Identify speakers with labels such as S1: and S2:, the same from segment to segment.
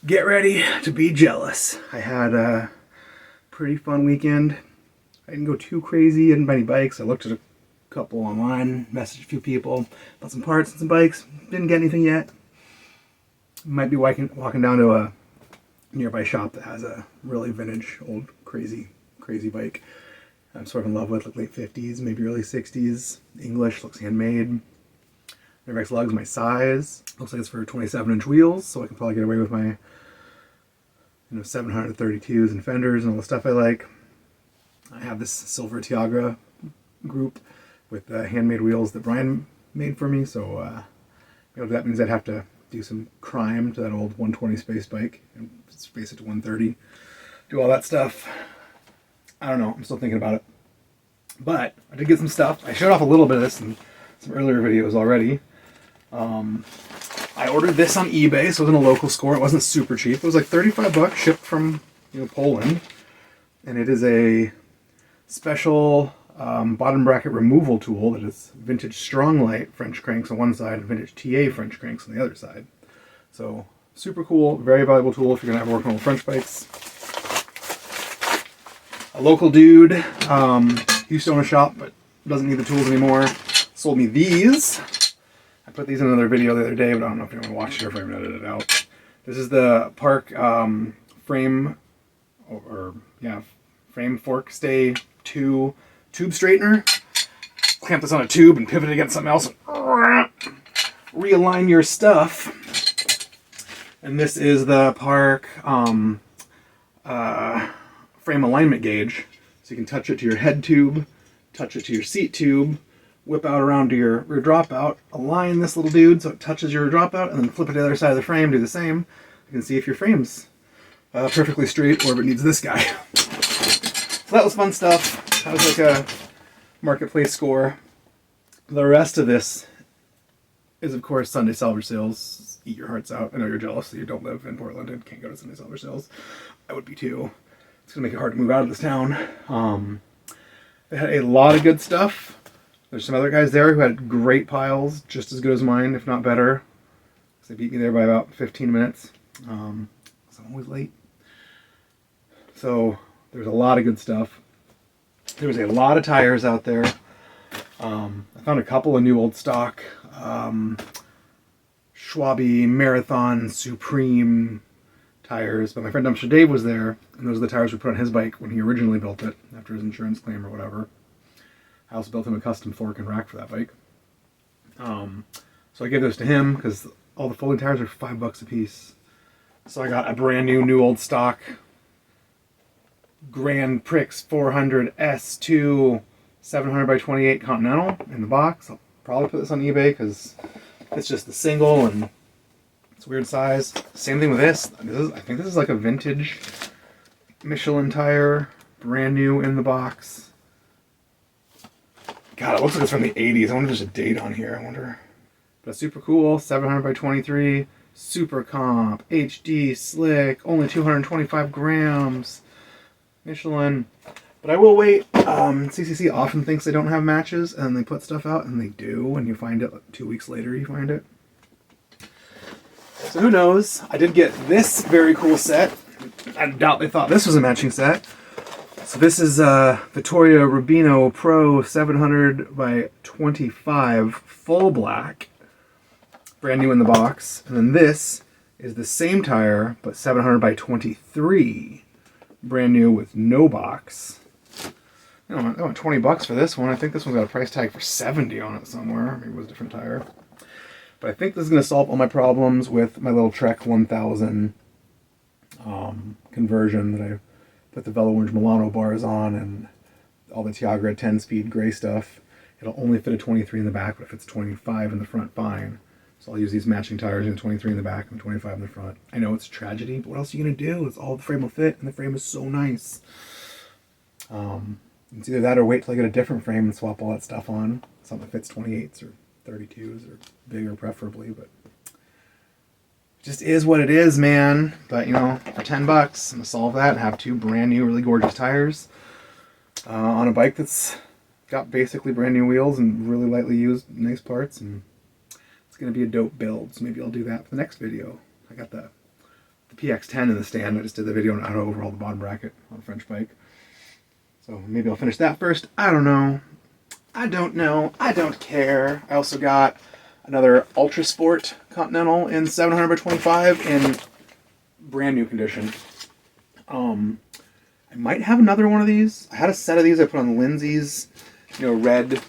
S1: Get ready to be jealous. I had a pretty fun weekend. I didn't go too crazy, I didn't buy any bikes. I looked at a couple online, messaged a few people, bought some parts and some bikes. Didn't get anything yet. Might be walking down to a nearby shop that has a really vintage, old, crazy bike. I'm sort of in love with, like late 50s, maybe early 60s. English, looks handmade. Airbags lugs my size. Looks like it's for 27-inch wheels, so I can probably get away with my 732s and fenders and all the stuff I like. I have this silver Tiagra group with handmade wheels that Brian made for me, so that means I'd have to do some crime to that old 120 space bike and space it to 130. Do all that stuff. I don't know, I'm still thinking about it. But I did get some stuff. I showed off a little bit of this in some earlier videos already. I ordered this on eBay, so it was in a local store. It wasn't super cheap. It was like 35 bucks shipped from Poland. And it is a special bottom bracket removal tool that is vintage Stronglight French cranks on one side and vintage TA French cranks on the other side. So super cool, very valuable tool if you're going to have working on French bikes. A local dude, used to own a shop but doesn't need the tools anymore, sold me these. I put these in another video the other day, but I don't know if anyone watched it or if I even edited it out. This is the Park frame fork stay 2 tube straightener. Clamp this on a tube and pivot it against something else. Realign your stuff. And this is the Park frame alignment gauge. So you can touch it to your head tube, touch it to your seat tube, whip out around to your rear dropout, align this little dude so it touches your dropout, and then flip it to the other side of the frame, do the same. You can see if your frame's perfectly straight or if it needs this guy. So that was fun stuff. That was like a marketplace score. The rest of this is, of course, Sunday salvage sales. Eat your hearts out. I know you're jealous that you don't live in Portland and can't go to Sunday salvage sales. I would be too. It's going to make it hard to move out of this town. They had a lot of good stuff. There's some other guys there who had great piles, just as good as mine, if not better. They beat me there by about 15 minutes. So I'm always late. So there's a lot of good stuff. There was a lot of tires out there. I found a couple of new old stock Schwabe Marathon Supreme tires, but my friend Dumpster Dave was there, and those are the tires we put on his bike when he originally built it, after his insurance claim or whatever. I also built him a custom fork and rack for that bike. So I gave those to him because all the folding tires are $5 a piece. So I got a brand new old stock Grand Prix 400 S2 700 by 28 Continental in the box. I'll probably put this on eBay because it's just the single and it's a weird size. Same thing with this. I think this is like a vintage Michelin tire, brand new in the box. God, it looks like it's from the 80s. I wonder if there's a date on here. I wonder. But super cool. 700 by 23. Super comp. HD. Slick. Only 225 grams. Michelin. But I will wait. CCC often thinks they don't have matches, and they put stuff out, and they do. And you find it 2 weeks later, you find it. So who knows? I did get this very cool set. I doubt they thought this was a matching set. So this is Vittoria Rubino Pro 700 by 25 full black, brand new in the box. And then this is the same tire, but 700 by 23, brand new with no box. I want $20 for this one. I think this one's got a price tag for 70 on it somewhere. Maybe it was a different tire. But I think this is going to solve all my problems with my little Trek 1000 conversion that I put the Velo Orange Milano bars on and all the Tiagra 10-speed gray stuff. It'll only fit a 23 in the back, but if it's 25 in the front, fine. So I'll use these matching tires in 23 in the back and 25 in the front. I know it's a tragedy, but what else are you going to do? It's all the frame will fit, and the frame is so nice. It's either that or wait till I get a different frame and swap all that stuff on. Something that fits 28s or 32s or bigger preferably, but it just is what it is, man. But for $10, I'm gonna solve that and have 2 brand new, really gorgeous tires on a bike that's got basically brand new wheels and really lightly used, nice parts, and it's gonna be a dope build. So maybe I'll do that for the next video. I got the the PX10 in the stand. I just did the video on how to overhaul the bottom bracket on a French bike. So maybe I'll finish that first. I don't know. I don't care. I also got another Ultra Sport Continental in 700 by 25 in brand new condition. I might have another one of these. I had a set of these I put on Lindsay's, red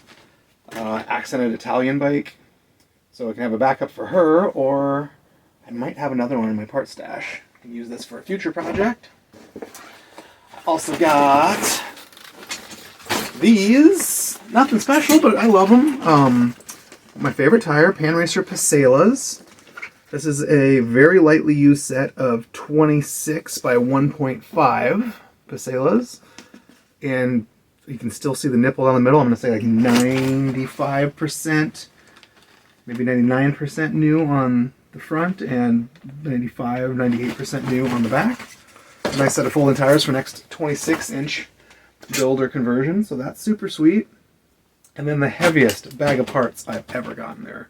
S1: accented Italian bike. So I can have a backup for her, or I might have another one in my part stash. I can use this for a future project. Also got these. Nothing special, but I love them. My favorite tire, Pan Racer Paselas. This is a very lightly used set of 26 by 1.5 Paselas. And you can still see the nipple down the middle. I'm going to say like 95%, maybe 99% new on the front and 95, 98% new on the back. A nice set of folding tires for next 26-inch build or conversion, so that's super sweet. And then the heaviest bag of parts I've ever gotten there.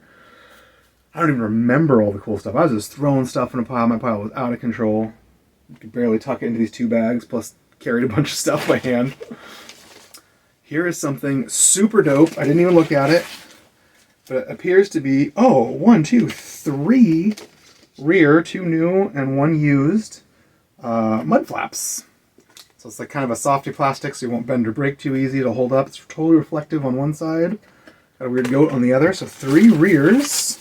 S1: I don't even remember all the cool stuff. I was just throwing stuff in a pile. My pile was out of control. You could barely tuck it into these 2 bags, plus carried a bunch of stuff by hand. Here is something super dope. I didn't even look at it, but it appears to be, 3 rear, 2 new and 1 used mud flaps. So it's like kind of a softy plastic, so you won't bend or break too easy. It'll hold up. It's totally reflective on one side. Got a weird goat on the other. So 3 rears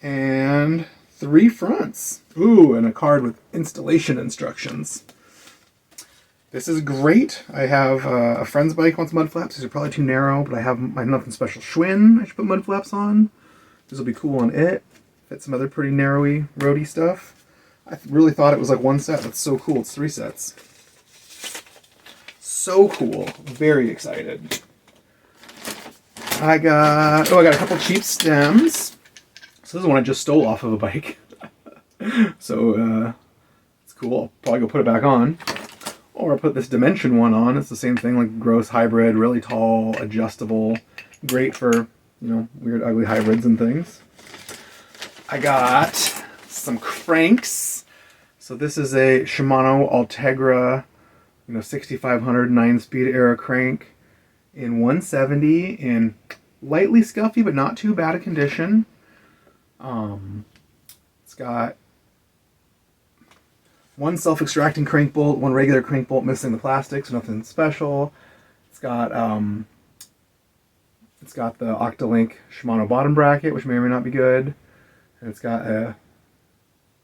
S1: and 3 fronts. Ooh, and a card with installation instructions. This is great. I have a friend's bike wants mud flaps. These are probably too narrow, but I have my Nothing Special Schwinn I should put mud flaps on. This will be cool on it. Fit some other pretty narrowy, roady stuff. I really thought it was like 1 set. That's so cool. It's 3 sets. So cool. Very excited. I got a couple cheap stems. So this is one I just stole off of a bike. So it's cool. I'll probably go put it back on. Or I'll put this Dimension one on. It's the same thing, like gross hybrid, really tall, adjustable. Great for, weird ugly hybrids and things. I got some cranks. So this is a Shimano Ultegra, 6500 9-speed era crank in 170 in lightly scuffy but not too bad a condition. It's got 1 self-extracting crank bolt, 1 regular crank bolt missing the plastic, so nothing special. It's got the Octalink Shimano bottom bracket, which may or may not be good. And it's got a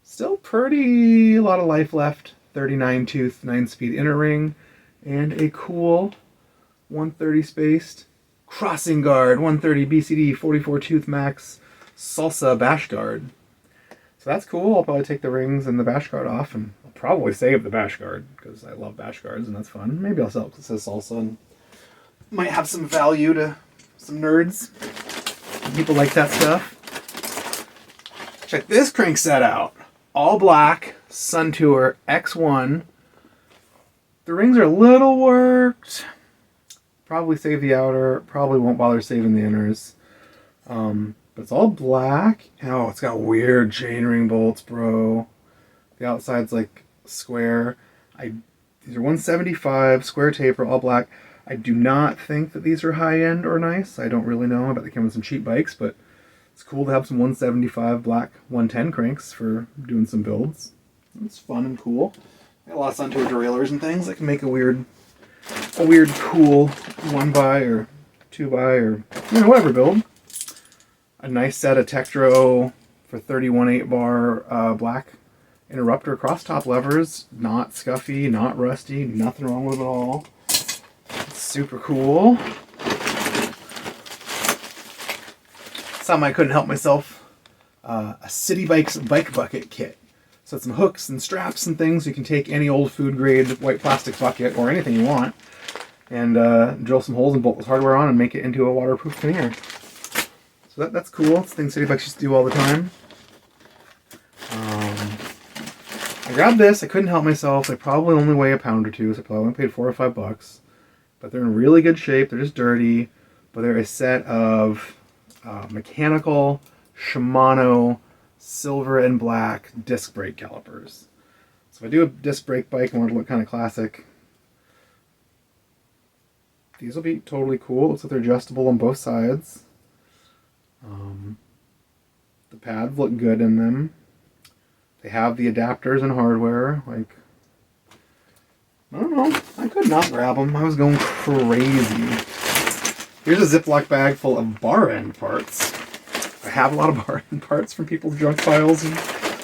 S1: still a lot of life left, 39 tooth 9-speed inner ring, and a cool 130 spaced crossing guard, 130 BCD 44 tooth max salsa bash guard. So that's cool. I'll probably take the rings and the bash guard off, and I'll probably save the bash guard because I love bash guards and that's fun. Maybe I'll sell it because it says salsa and might have some value to some nerds. People like that stuff. Check this crank set out. All black, Sun Tour X1. The rings are a little worked. Probably save the outer. Probably won't bother saving the inners. But it's all black. Oh, it's got weird chainring bolts, bro. The outside's like square. These are 175, square taper, all black. I do not think that these are high-end or nice. I don't really know. I bet they come with some cheap bikes, but it's cool to have some 175 black 110 cranks for doing some builds. It's fun and cool. Got a lot of Sun Tour derailleurs and things that can make a weird cool 1x or 2x or whatever build. A nice set of Tektro for 31 8-bar black interrupter cross-top levers. Not scuffy, not rusty, nothing wrong with it at all. It's super cool. Something I couldn't help myself. A City Bikes bike bucket kit. So it's some hooks and straps and things. You can take any old food grade white plastic bucket or anything you want and drill some holes and bolt this hardware on and make it into a waterproof pannier. So that's cool. It's a thing City Bikes used to do all the time. I grabbed this. I couldn't help myself. They probably only weigh a pound or two, so I probably only paid $4 or $5. But they're in really good shape. They're just dirty. But they're a set of mechanical Shimano silver and black disc brake calipers. So if I do a disc brake bike and want it to look kind of classic, these will be totally cool. It looks like they're adjustable on both sides. The pads look good in them. They have the adapters and hardware. Like, I don't know. I could not grab them. I was going crazy. Here's a Ziploc bag full of bar end parts. I have a lot of bar end parts from people's junk piles and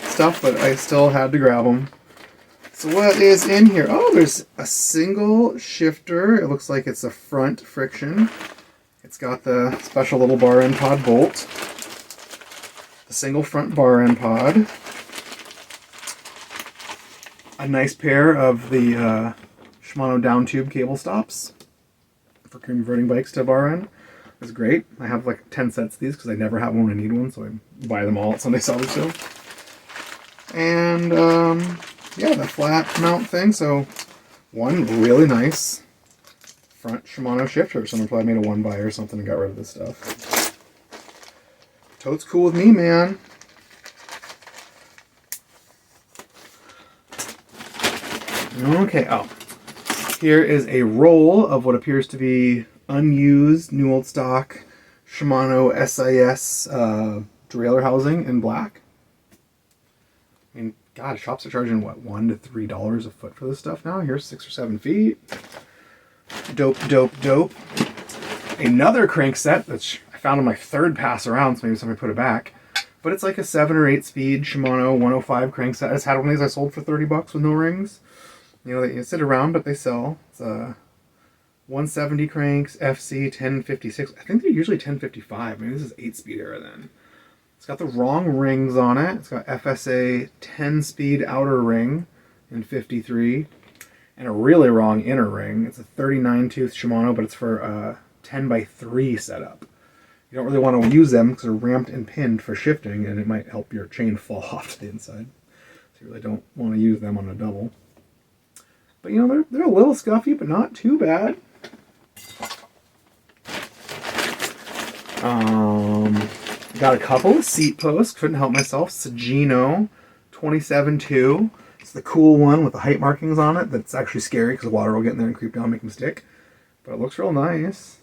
S1: stuff, but I still had to grab them. So what is in here? Oh, there's a single shifter. It looks like it's a front friction. It's got the special little bar end pod bolt. A single front bar end pod. A nice pair of the Shimano down tube cable stops for converting bikes to bar end. It's great. I have like 10 sets of these because I never have one when I need one, so I buy them all at Sunday salvage sale. And yeah, the flat mount thing. So one really nice front Shimano shifter. Someone probably made a one buy or something and got rid of this stuff. Totes cool with me, man. Okay, oh. Here is a roll of what appears to be unused, new old stock Shimano SIS derailleur housing in black. I mean, God, shops are charging, what, $1 to $3 a foot for this stuff now? Here's 6 or 7 feet. Dope, dope, dope. Another crank set, which I found on my third pass around, so maybe somebody put it back. But it's like a 7 or 8 speed Shimano 105 crank set. I just had one of these I sold for $30 with no rings. You know, they sit around, but they sell. It's 170 cranks, FC 1056. I think they're usually 1055. Maybe this is 8-speed era then. It's got the wrong rings on it. It's got FSA 10-speed outer ring in 53. And a really wrong inner ring. It's a 39-tooth Shimano, but it's for a 10x3 setup. You don't really want to use them because they're ramped and pinned for shifting, and it might help your chain fall off to the inside. So you really don't want to use them on a double. But you know, they're a little scuffy, but not too bad. Got a couple of seat posts. Couldn't help myself. Sagino 27.2. It's the cool one with the height markings on it. That's actually scary because the water will get in there and creep down and make them stick. But it looks real nice.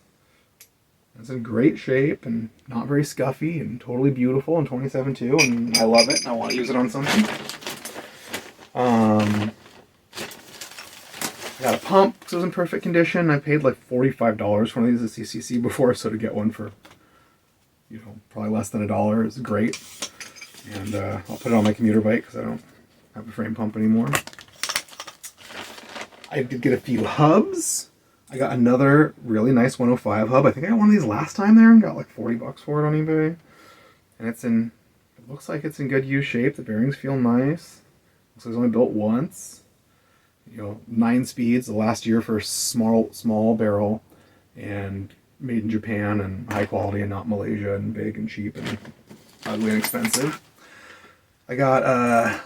S1: It's in great shape and not very scuffy and totally beautiful and 27.2. And I love it and I want to use it on something. I got a pump because it was in perfect condition. I paid like $45 for one of these at CCC before, so to get one for, you know, probably less than $1 is great. And I'll put it on my commuter bike because I don't have a frame pump anymore. I did get a few hubs. I got another really nice 105 hub. I think I got one of these last time there and got like $40 for it on eBay. And it looks like it's in good use shape. The bearings feel nice. Looks like it's only built once. You know, 9 speeds, the last year for a small barrel, and made in Japan and high quality and not Malaysia and big and cheap and ugly and expensive. I got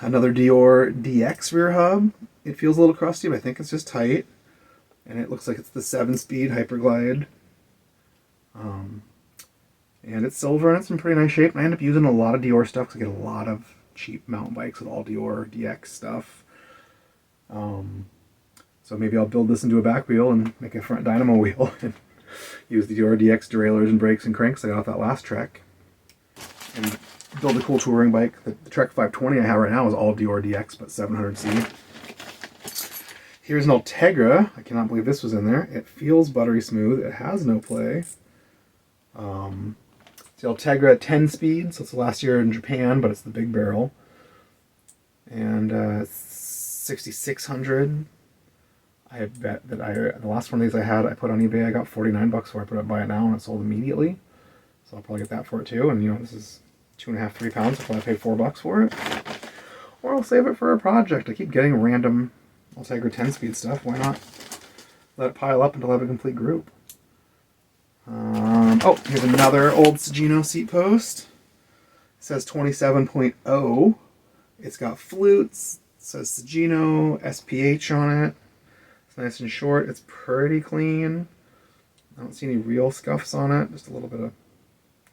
S1: another Dior DX rear hub. It feels a little crusty, but I think it's just tight. And it looks like it's the 7-speed Hyperglide. And it's silver and it's in pretty nice shape. And I end up using a lot of Dior stuff because I get a lot of cheap mountain bikes with all Dior DX stuff. So maybe I'll build this into a back wheel and make a front dynamo wheel and use the Dior DX derailleurs and brakes and cranks I got off that last Trek. And build a cool touring bike. The Trek 520 I have right now is all Dior DX, but 700C. Here's an Ultegra. I cannot believe this was in there. It feels buttery smooth. It has no play. It's the Ultegra 10 speed, so it's the last year in Japan, but it's the big barrel. And it's 6,600. I bet that the last one of these I had, I put on eBay. I got $49 for it. I put it buy it now, and it sold immediately. So I'll probably get that for it too. And you know, this is 2.5, 3 pounds. So I'll probably pay $4 for it, or I'll save it for a project. I keep getting random Ultegra 10-speed stuff. Why not let it pile up until I have a complete group? Oh, here's another old Sagino seat post. It says 27.0. It's got flutes. It says Sagino, SPH on it. It's nice and short. It's pretty clean. I don't see any real scuffs on it. Just a little bit of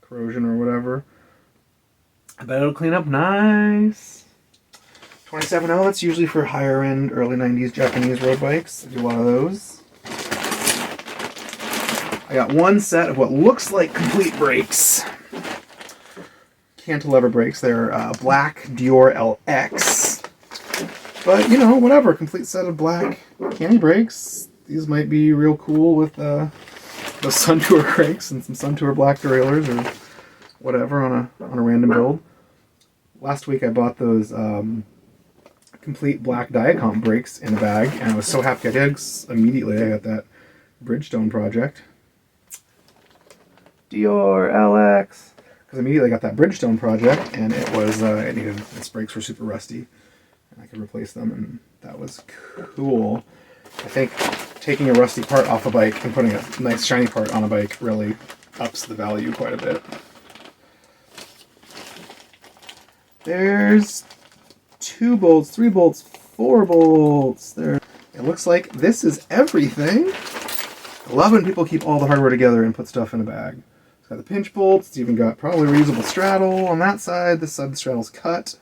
S1: corrosion or whatever. I bet it'll clean up nice. 27.0, that's usually for higher end, early 90s Japanese road bikes. I do a lot of those. I got one set of what looks like complete brakes. Cantilever brakes. They're black Dior LX. But, you know, whatever. Complete set of black candy brakes. These might be real cool with the Suntour cranks and some Suntour black derailleurs or whatever on a random build. Last week I bought those complete black Diacom brakes in a bag, and I was so happy I did. Immediately I got that Bridgestone project. Dior LX. Because immediately I got that Bridgestone project, and it was its brakes were super rusty, and I could replace them, and that was cool. I think taking a rusty part off a bike and putting a nice shiny part on a bike really ups the value quite a bit. There's 2 bolts, 3 bolts, 4 bolts. There. It looks like this is everything. I love when people keep all the hardware together and put stuff in a bag. It's got the pinch bolts. It's even got probably reusable straddle on that side. This side the straddle's cut.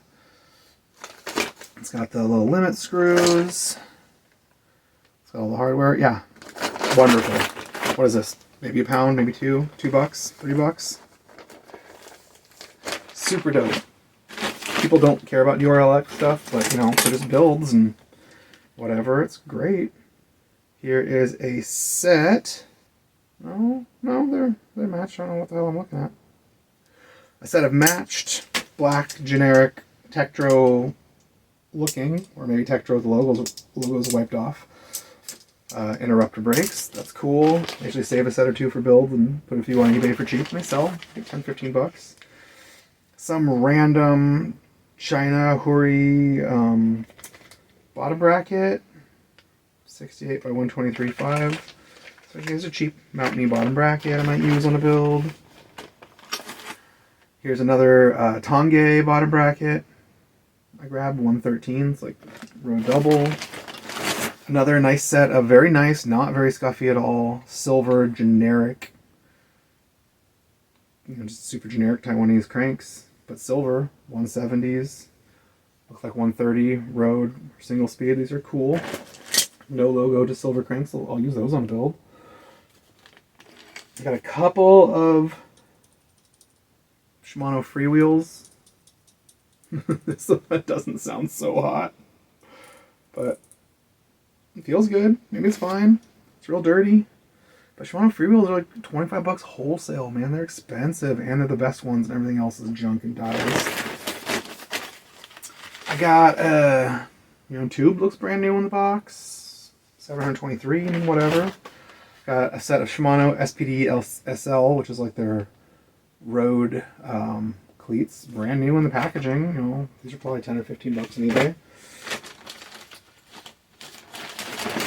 S1: It's got the little limit screws. It's got all the hardware. Yeah, wonderful. What is this? Maybe a pound, maybe $2, $2, $3. Super dope. People don't care about Dior LX stuff, but you know, for just builds and whatever, it's great. Here is a set. No, they're matched. I don't know what the hell I'm looking at. A set of matched black generic Tektro looking, or maybe Tektro the logos wiped off. Interrupter brakes. That's cool. I usually save a set or 2 for build and put a few on eBay for cheap, and they sell. Like $10-15. Some random China Huri bottom bracket, 68 by 123.5. So here's a cheap Mountain bottom bracket I might use on a build. Here's another Tongay bottom bracket. I grabbed 113. It's like road double. Another nice set of very nice, not very scuffy at all, silver generic, just super generic Taiwanese cranks, but silver, 170s. Look like 130 road single speed. These are cool. No logo, just silver cranks. I'll use those on build. I got a couple of Shimano freewheels. This one doesn't sound so hot, but it feels good. Maybe it's fine. It's real dirty. But Shimano freewheels are like $25 wholesale, man. They're expensive, and they're the best ones, and everything else is junk and dies. I got tube looks brand new in the box. 723, whatever. Got a set of Shimano SPD SL, which is like their road cleats, brand new in the packaging. These are probably $10 or $15 on eBay.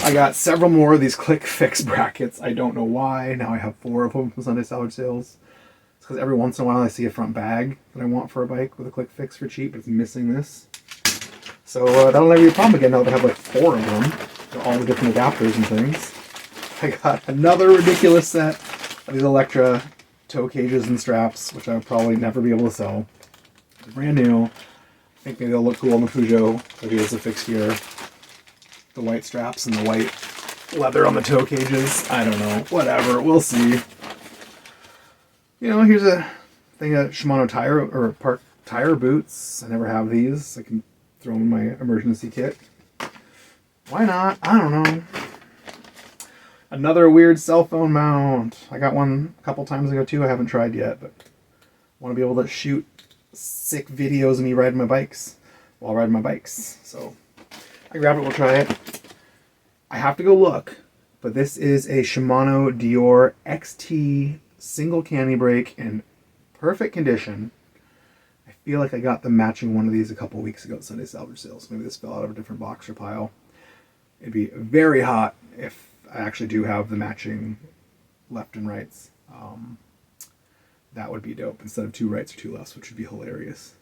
S1: I got several more of these Click Fix brackets. I don't know why. Now I have 4 of them from Sunday Salvage Sales. It's because every once in a while I see a front bag that I want for a bike with a Click Fix for cheap, but it's missing this. So that'll never be a problem again now that I have like 4 of them. All the different adapters and things. I got another ridiculous set of these Electra toe cages and straps, which I'll probably never be able to sell. They're brand new. I think maybe they'll look cool on the Peugeot. Maybe it's a fixed gear. The white straps and the white leather on the toe cages. I don't know. Whatever. We'll see. Here's a thing of Shimano tire or park tire boots. I never have these. I can throw them in my emergency kit. Why not? I don't know. Another weird cell phone mount. I got one a couple times ago too. I haven't tried yet, but I want to be able to shoot sick videos of me riding my bikes while riding my bikes. So I grabbed it. We'll try it. I have to go look, but this is a Shimano Dior XT single candy brake in perfect condition. I feel like I got the matching one of these a couple weeks ago at Sunday Salvage Sales. Maybe this fell out of a different box or pile. It'd be very hot if I actually do have the matching left and rights. That would be dope instead of 2 rights or 2 lefts, which would be hilarious.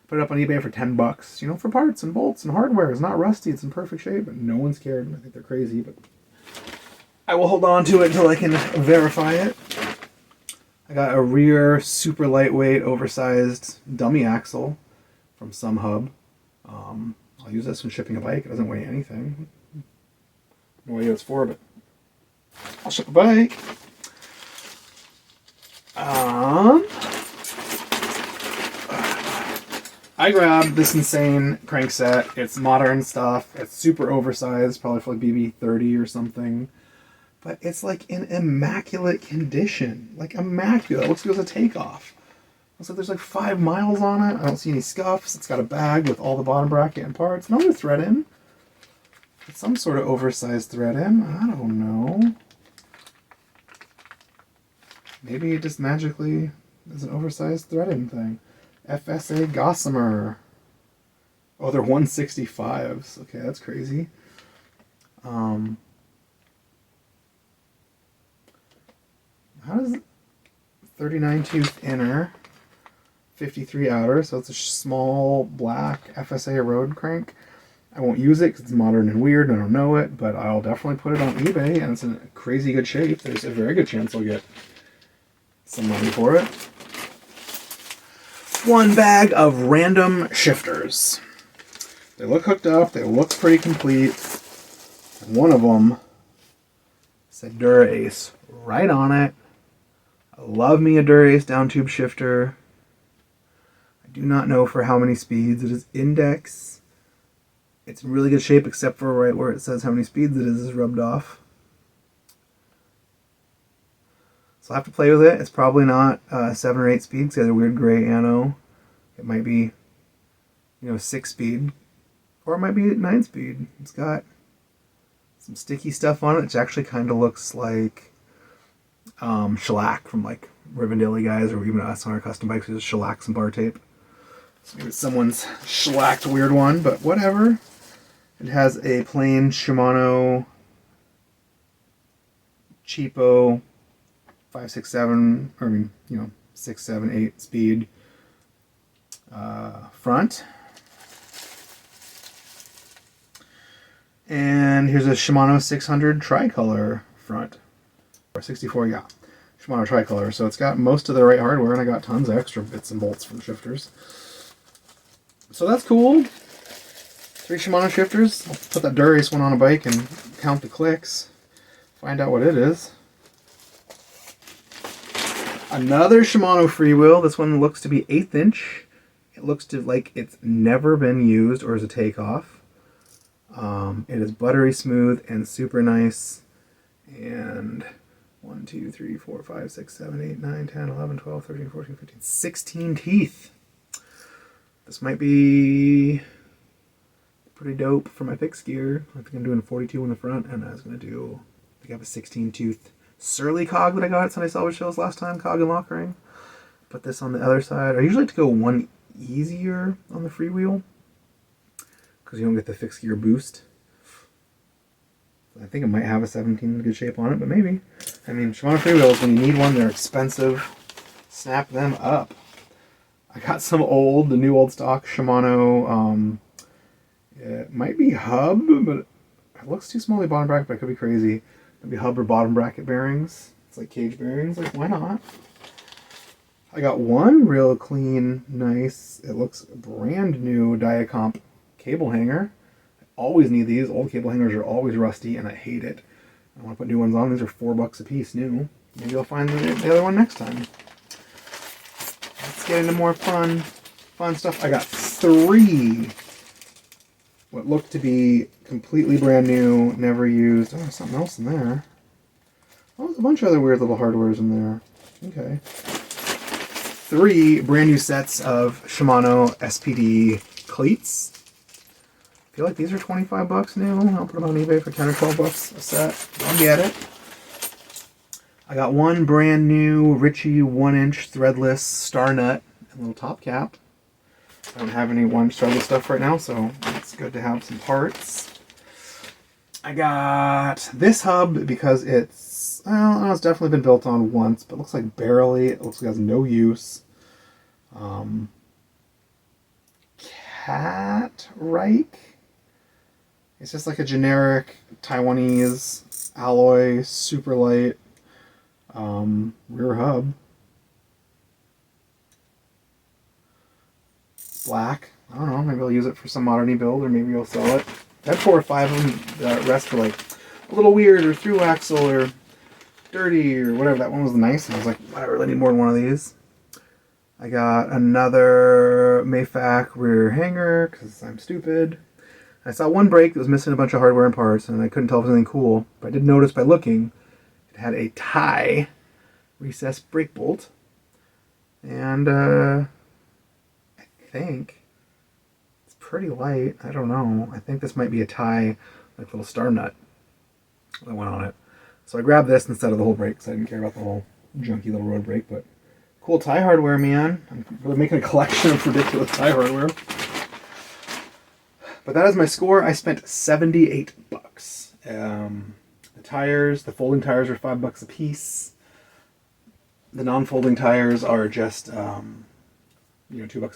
S1: Put it up on eBay for $10, for parts and bolts and hardware. It's not rusty. It's in perfect shape, but no one's cared. I think they're crazy, but I will hold on to it until I can verify it. I got a rear super lightweight, oversized dummy axle from some hub. I'll use this when shipping a bike. It doesn't weigh anything. No idea what it's for, but I'll ship a bike. I grabbed this insane crank set. It's modern stuff. It's super oversized, probably for like BB30 or something. But it's like in immaculate condition. Like immaculate. It looks like it was a takeoff. Looks like there's like 5 miles on it. I don't see any scuffs. It's got a bag with all the bottom bracket and parts. No thread in. It's some sort of oversized thread in. I don't know. Maybe it just magically is an oversized thread in thing. FSA Gossamer. Oh, they're 165s. Okay, that's crazy. How does it? 39 tooth inner, 53 outer, so it's a small black FSA road crank. I won't use it because it's modern and weird and I don't know it, but I'll definitely put it on eBay and it's in crazy good shape. There's a very good chance I'll get some money for it. One bag of random shifters. They look hooked up, they look pretty complete. One of them said Dura-Ace right on it. I love me a Dura-Ace down tube shifter. I do not know for how many speeds. It is index. It's in really good shape except for right where it says how many speeds it is rubbed off. So I'll have to play with it. It's probably not 7 or 8 speed because it has a weird gray ano. It might be, 6 speed. Or it might be 9 speed. It's got some sticky stuff on it, which actually kind of looks like shellac from like Rivendell guys, or even us on our custom bikes. We just shellac some bar tape. So maybe it's someone's shellacked weird one, but whatever. It has a plain Shimano cheapo 5, 6, 7, or 6, 7, 8 speed front. And here's a Shimano 600 tricolor front. Or 64, yeah. Shimano tricolor. So it's got most of the right hardware, and I got tons of extra bits and bolts from shifters. So that's cool. 3 Shimano shifters. I'll put that Dura-Ace one on a bike and count the clicks. Find out what it is. Another Shimano freewheel. This one looks to be 1/8 inch. It looks to like it's never been used or is a takeoff. It is buttery smooth and super nice. And 1, 2, 3, 4, 5, 6, 7, 8, 9, 10, 11, 12, 13, 14, 15, 16 teeth. This might be pretty dope for my fixed gear. I think I'm doing 42 in the front, and I was going to do, I think I have a 16 tooth Surly cog that I got at Sunday Salvage Shows last time, cog and lock ring. Put this on the other side. I usually like to go one easier on the freewheel because you don't get the fixed gear boost. I think it might have a 17 in good shape on it, but maybe. I mean, Shimano freewheels, when you need one, they're expensive. Snap them up. I got some the new old stock Shimano. It might be hub, but it looks too small to be bottom bracket, but it could be crazy. Maybe hub or bottom bracket bearings. It's like cage bearings. Like, why not? I got one real clean, nice, it looks brand new Diacomp cable hanger. I always need these. Old cable hangers are always rusty, and I hate it. I want to put new ones on. These are $4 a piece new. Maybe I'll find the other one next time. Let's get into more fun stuff. I got 3 what looked to be completely brand new, never used. Oh, there's something else in there. Oh, there's a bunch of other weird little hardwares in there. Okay. 3 brand new sets of Shimano SPD cleats. I feel like these are $25 new. I'll put them on eBay for 10 or $12 a set. I'll get it. I got 1 brand new Ritchie 1-inch threadless star nut and little top cap. I don't have any 1-inch threadless stuff right now, so it's good to have some parts. I got this hub because it's, well, it's definitely been built on once, but it looks like barely. It looks like it has no use. Cat Reich. It's just like a generic Taiwanese alloy, super light rear hub. black. I don't know, maybe I'll use it for some modern build, or maybe I'll sell it. I had 4 or 5 of them. The rest were like a little weird, or through axle, or dirty, or whatever. That one was nice, and I was like, I really need more than one of these. I got another Mayfac rear hanger, because I'm stupid. I saw one brake that was missing a bunch of hardware and parts, and I couldn't tell if it was anything cool. But I did notice by looking, it had a tie recessed brake bolt. And I think it's pretty light. I don't know. I think this might be a tie, like little star nut that went on it. So I grabbed this instead of the whole brake, because I didn't care about the whole junky little road brake. But cool tie hardware, man. I'm really making a collection of ridiculous tie hardware. But that is my score. I spent $78. The tires, the folding tires are $5 a piece. The non-folding tires are just, $2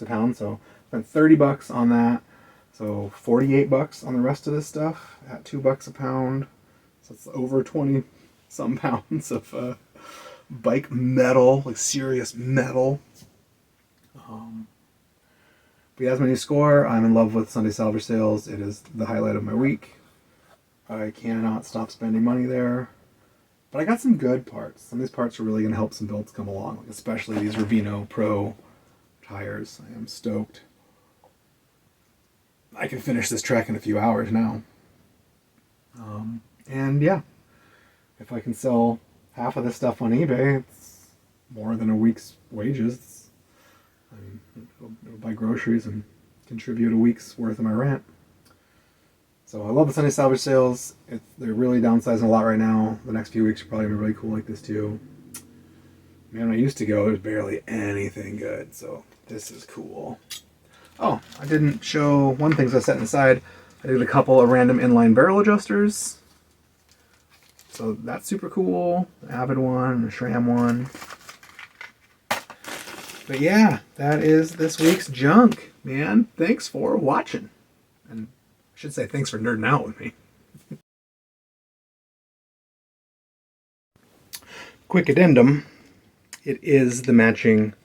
S1: a pound. So I spent $30 on that. So $48 on the rest of this stuff at $2 a pound. So it's over 20 some pounds of bike metal, like serious metal. But yeah, that's my new score. I'm in love with Sunday Salvage Sales. It is the highlight of my week. I cannot stop spending money there. But I got some good parts. Some of these parts are really going to help some builds come along, like especially these Ravino Pro tires. I am stoked. I can finish this trek in a few hours now. And yeah, if I can sell half of this stuff on eBay, it's more than a week's wages. It'll buy groceries and contribute a week's worth of my rent. So I love the Sunday Salvage Sales. They're really downsizing a lot right now. The next few weeks are probably going to be really cool like this too. Man, when I used to go, there's barely anything good. So this is cool. Oh, I didn't show one thing I was setting aside. I did a couple of random inline barrel adjusters. So that's super cool. An Avid one, a SRAM one. But yeah, that is this week's junk, man. Thanks for watching. And I should say thanks for nerding out with me. Quick addendum. It is the matching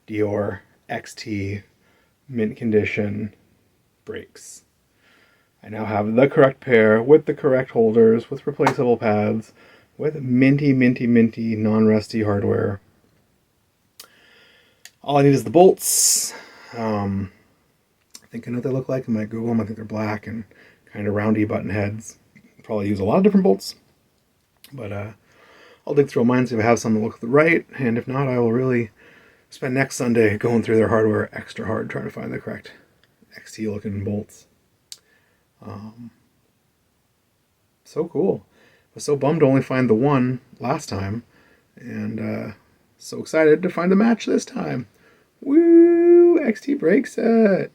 S1: Dior XT mint condition brakes. I now have the correct pair with the correct holders, with replaceable pads, with minty, non-rusty hardware. All I need is the bolts. I think I know what they look like. I might Google them. I think they're black and kind of roundy button heads. Probably use a lot of different bolts. But I'll dig through mine, see if I have some that look right. And if not, I will really spend next Sunday going through their hardware extra hard, trying to find the correct XT looking bolts. So cool. I was so bummed to only find the one last time. And so excited to find a match this time. Woo! XT brake set.